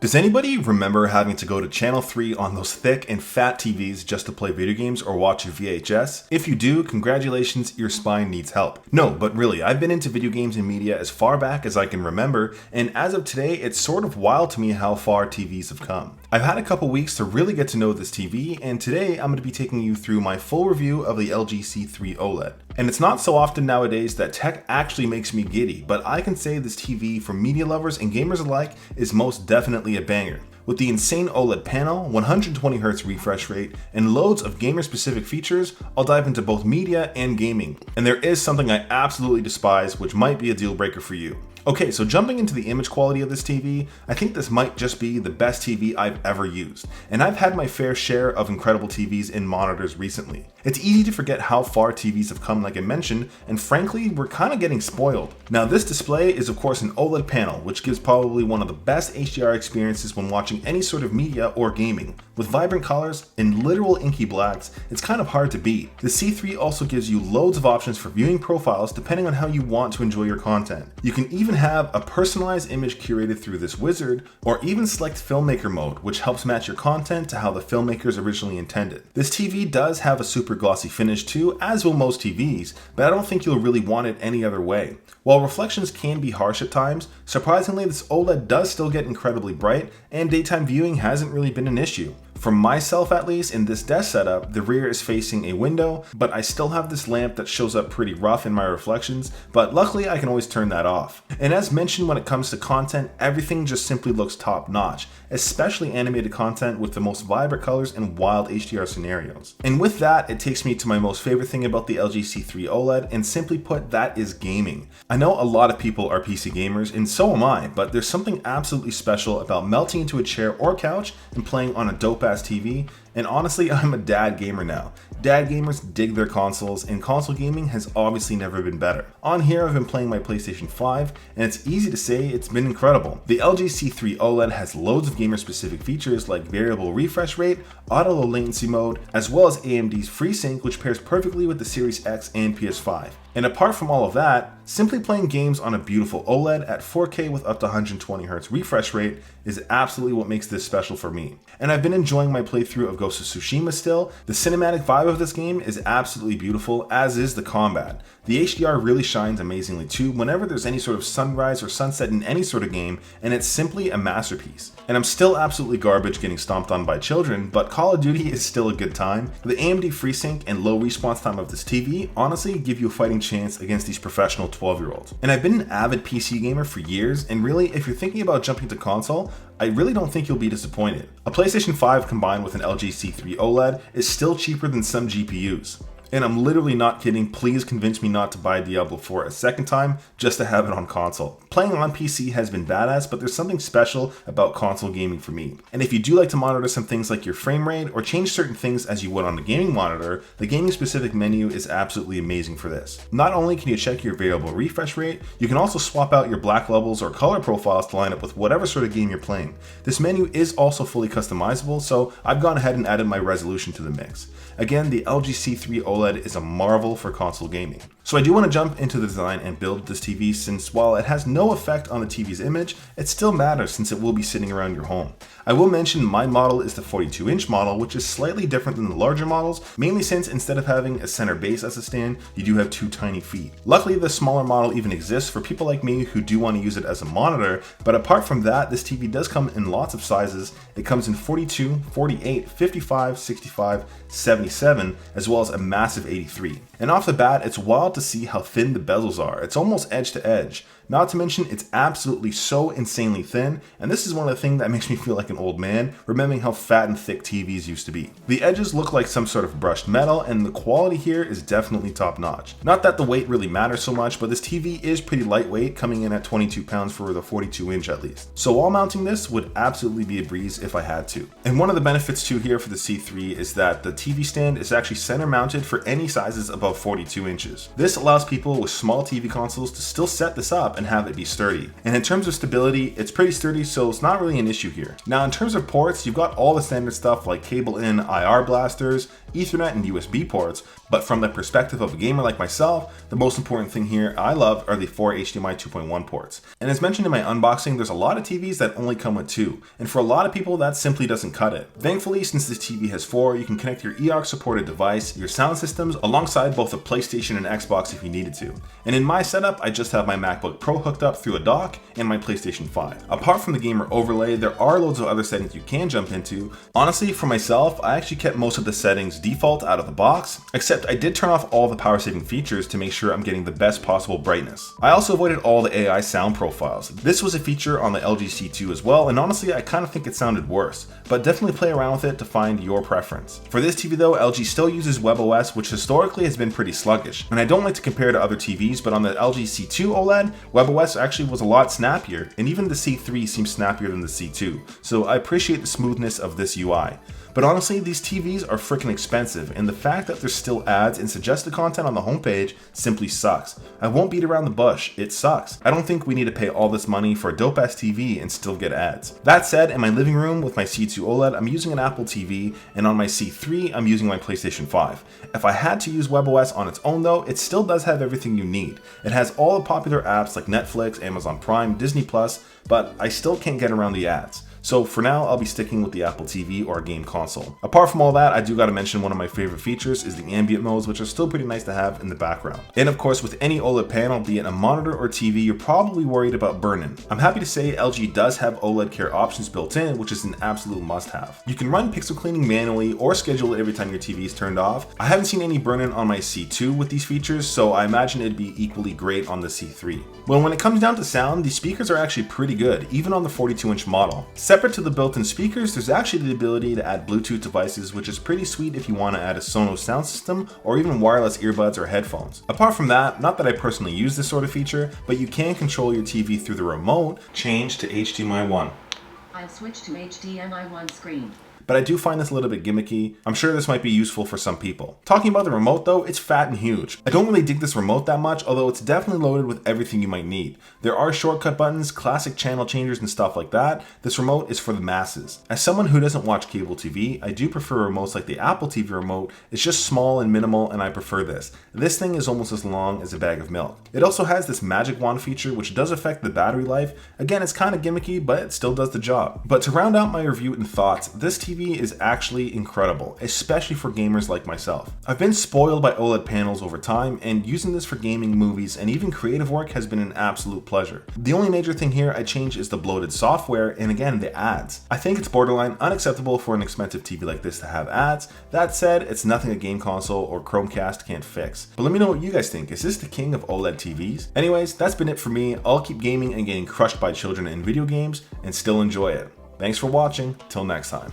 Does anybody remember having to go to channel 3 on those thick and fat TVs just to play video games or watch a VHS? If you do, congratulations, your spine needs help. No, but really, I've been into video games and media as far back as I can remember, and as of today, it's sort of wild to me how far TVs have come. I've had a couple weeks to really get to know this TV, and today I'm going to be taking you through my full review of the LG C3 OLED. And it's not so often nowadays that tech actually makes me giddy, but I can say this TV for media lovers and gamers alike is most definitely a banger. With the insane OLED panel, 120Hz refresh rate, and loads of gamer-specific features, I'll dive into both media and gaming. And there is something I absolutely despise, which might be a deal breaker for you. Okay, so jumping into the image quality of this TV, I think this might just be the best TV I've ever used. And I've had my fair share of incredible TVs in monitors recently. It's easy to forget how far TVs have come, like I mentioned, and frankly, we're kind of getting spoiled. Now, this display is of course an OLED panel, which gives probably one of the best HDR experiences when watching any sort of media or gaming. With vibrant colors and literal inky blacks, it's kind of hard to beat. The C3 also gives you loads of options for viewing profiles depending on how you want to enjoy your content. You can even have a personalized image curated through this wizard, or even select filmmaker mode, which helps match your content to how the filmmakers originally intended. This TV does have a super glossy finish too, as will most TVs, but I don't think you'll really want it any other way. While reflections can be harsh at times, surprisingly this OLED does still get incredibly bright, and daytime viewing hasn't really been an issue. For myself at least, in this desk setup, the rear is facing a window, but I still have this lamp that shows up pretty rough in my reflections, but luckily I can always turn that off. And as mentioned, when it comes to content, everything just simply looks top notch, especially animated content with the most vibrant colors and wild HDR scenarios. And with that, it takes me to my most favorite thing about the LG C3 OLED, and simply put, that is gaming. I know a lot of people are PC gamers, and so am I, but there's something absolutely special about melting into a chair or couch and playing on a dope-ass TV, and honestly, I'm a dad gamer now. Dad gamers dig their consoles, and console gaming has obviously never been better. On here, I've been playing my PlayStation 5, and it's easy to say it's been incredible. The LG C3 OLED has loads of gamer-specific features like variable refresh rate, auto low latency mode, as well as AMD's FreeSync, which pairs perfectly with the Series X and PS5. And apart from all of that, simply playing games on a beautiful OLED at 4K with up to 120Hz refresh rate is absolutely what makes this special for me. And I've been enjoying my playthrough of Ghost of Tsushima still. The cinematic vibe of this game is absolutely beautiful, as is the combat. The HDR really shines amazingly too whenever there's any sort of sunrise or sunset in any sort of game, and it's simply a masterpiece. And I'm still absolutely garbage getting stomped on by children, but Call of Duty is still a good time. The AMD FreeSync and low response time of this TV honestly give you a fighting chance against these professional 12-year-olds. And I've been an avid PC gamer for years, and really, if you're thinking about jumping to console, I really don't think you'll be disappointed. A PlayStation 5 combined with an LG C3 OLED is still cheaper than some GPUs. And I'm literally not kidding, please convince me not to buy Diablo 4 a second time just to have it on console. Playing on PC has been badass, but there's something special about console gaming for me. And if you do like to monitor some things like your frame rate or change certain things as you would on a gaming monitor, the gaming specific menu is absolutely amazing for this. Not only can you check your variable refresh rate, you can also swap out your black levels or color profiles to line up with whatever sort of game you're playing. This menu is also fully customizable, so I've gone ahead and added my resolution to the mix. Again, the LG C3 OLED is a marvel for console gaming. So I do want to jump into the design and build this TV, since while it has no effect on the TV's image, it still matters since it will be sitting around your home. I will mention my model is the 42-inch model, which is slightly different than the larger models, mainly since instead of having a center base as a stand, you do have two tiny feet. Luckily, the smaller model even exists for people like me who do want to use it as a monitor, but apart from that, this TV does come in lots of sizes. It comes in 42, 48, 55, 65, 77, as well as a massive 83. And off the bat, it's wild to see how thin the bezels are. It's almost edge to edge. Not to mention, it's absolutely so insanely thin, and this is one of the things that makes me feel like an old man, remembering how fat and thick TVs used to be. The edges look like some sort of brushed metal, and the quality here is definitely top notch. Not that the weight really matters so much, but this TV is pretty lightweight, coming in at 22 pounds for the 42-inch at least. So wall mounting this would absolutely be a breeze if I had to. And one of the benefits too here for the C3 is that the TV stand is actually center mounted for any sizes above 42 inches. This allows people with small TV consoles to still set this up up and have it be sturdy. And in terms of stability, it's pretty sturdy, so it's not really an issue here. Now in terms of ports, you've got all the standard stuff like cable in IR blasters, Ethernet and USB ports, but from the perspective of a gamer like myself, the most important thing here I love are the 4 HDMI 2.1 ports. And as mentioned in my unboxing, there's a lot of TVs that only come with 2, and for a lot of people that simply doesn't cut it. Thankfully, since this TV has 4, you can connect your eAUX supported device, your sound systems, alongside both a PlayStation and Xbox if you needed to. And in my setup, I just have my MacBook Pro hooked up through a dock and my PlayStation 5. Apart from the gamer overlay, there are loads of other settings you can jump into. Honestly, for myself, I actually kept most of the settings default out of the box, except I did turn off all the power saving features to make sure I'm getting the best possible brightness. I also avoided all the AI sound profiles. This was a feature on the LG C2 as well, and honestly I kind of think it sounded worse, but definitely play around with it to find your preference. For this TV though, LG still uses WebOS, which historically has been pretty sluggish, and I don't like to compare to other TVs, but on the LG C2 OLED, WebOS actually was a lot snappier, and even the C3 seems snappier than the C2, so I appreciate the smoothness of this UI. But honestly, these TVs are freaking expensive, and the fact that there's still ads and suggested content on the homepage simply sucks. I won't beat around the bush, it sucks. I don't think we need to pay all this money for a dope ass TV and still get ads. That said, in my living room with my C2 OLED, I'm using an Apple TV, and on my C3, I'm using my PlayStation 5. If I had to use WebOS on its own though, it still does have everything you need. It has all the popular apps like Netflix, Amazon Prime, Disney+, but I still can't get around the ads. So for now, I'll be sticking with the Apple TV or a game console. Apart from all that, I do gotta mention one of my favorite features is the ambient modes, which are still pretty nice to have in the background. And of course, with any OLED panel, be it a monitor or TV, you're probably worried about burn-in. I'm happy to say LG does have OLED care options built in, which is an absolute must-have. You can run pixel cleaning manually or schedule it every time your TV is turned off. I haven't seen any burn-in on my C2 with these features, so I imagine it'd be equally great on the C3. Well, when it comes down to sound, these speakers are actually pretty good, even on the 42-inch model. Separate to the built-in speakers, there's actually the ability to add Bluetooth devices, which is pretty sweet if you want to add a Sonos sound system or even wireless earbuds or headphones. Apart from that, not that I personally use this sort of feature, but you can control your TV through the remote, change to HDMI 1. I've switched to HDMI 1 screen. But I do find this a little bit gimmicky. I'm sure this might be useful for some people. Talking about the remote though, it's fat and huge. I don't really dig this remote that much, although it's definitely loaded with everything you might need. There are shortcut buttons, classic channel changers and stuff like that. This remote is for the masses. As someone who doesn't watch cable TV, I do prefer remotes like the Apple TV remote. It's just small and minimal and I prefer this. This thing is almost as long as a bag of milk. It also has this magic wand feature which does affect the battery life. Again, it's kind of gimmicky, but it still does the job. But to round out my review and thoughts, this TV is actually incredible, especially for gamers like myself. I've been spoiled by OLED panels over time, and using this for gaming, movies, and even creative work has been an absolute pleasure. The only major thing here I changed is the bloated software, and again, the ads. I think it's borderline unacceptable for an expensive TV like this to have ads. That said, it's nothing a game console or Chromecast can't fix. But let me know what you guys think. Is this the king of OLED TVs? Anyways, that's been it for me. I'll keep gaming and getting crushed by children in video games and still enjoy it. Thanks for watching. Till next time.